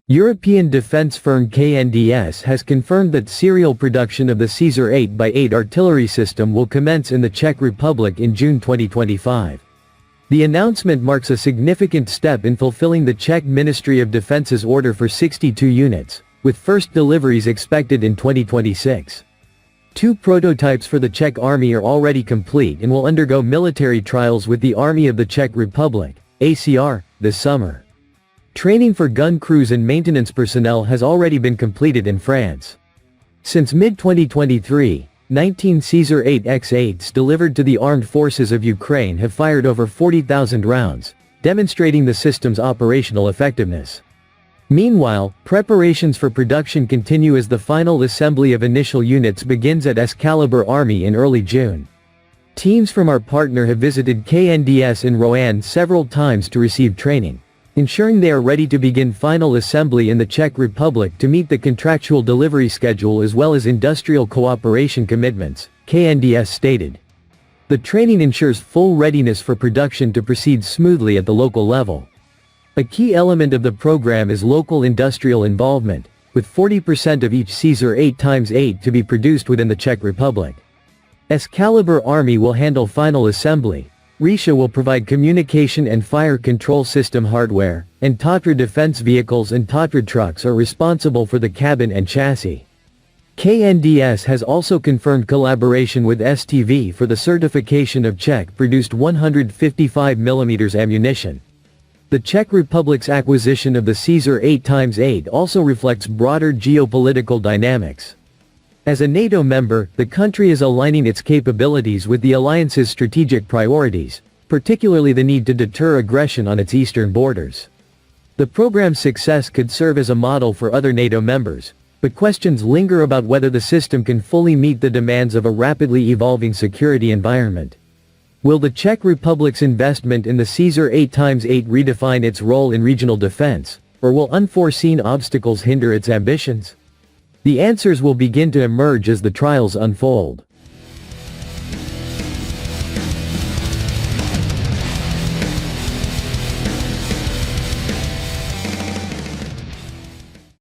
European defense firm KNDS has confirmed that serial production of the Caesar 8x8 artillery system will commence in the Czech Republic in June 2025. The announcement marks a significant step in fulfilling the Czech Ministry of Defence's order for 62 units, with first deliveries expected in 2026. 2 prototypes for the Czech Army are already complete and will undergo military trials with the Army of the Czech Republic, ACR, this summer. Training for gun crews and maintenance personnel has already been completed in France. Since mid-2023, 19 Caesar 8x8s delivered to the armed forces of Ukraine have fired over 40,000 rounds, demonstrating the system's operational effectiveness. Meanwhile, preparations for production continue as the final assembly of initial units begins at Excalibur Army in early June. Teams from our partner have visited KNDS in Roanne several times to receive training, ensuring they are ready to begin final assembly in the Czech Republic to meet the contractual delivery schedule as well as industrial cooperation commitments, KNDS stated. The training ensures full readiness for production to proceed smoothly at the local level. A key element of the program is local industrial involvement, with 40% of each Caesar 8x8 to be produced within the Czech Republic. Excalibur Army will handle final assembly, Risha will provide communication and fire control system hardware, and Tatra defense vehicles and Tatra trucks are responsible for the cabin and chassis. KNDS has also confirmed collaboration with STV for the certification of Czech-produced 155mm ammunition. The Czech Republic's acquisition of the Caesar 8x8 also reflects broader geopolitical dynamics. As a NATO member, the country is aligning its capabilities with the alliance's strategic priorities, particularly the need to deter aggression on its eastern borders. The program's success could serve as a model for other NATO members, but questions linger about whether the system can fully meet the demands of a rapidly evolving security environment. Will the Czech Republic's investment in the Caesar 8x8 redefine its role in regional defense, or will unforeseen obstacles hinder its ambitions? The answers will begin to emerge as the trials unfold.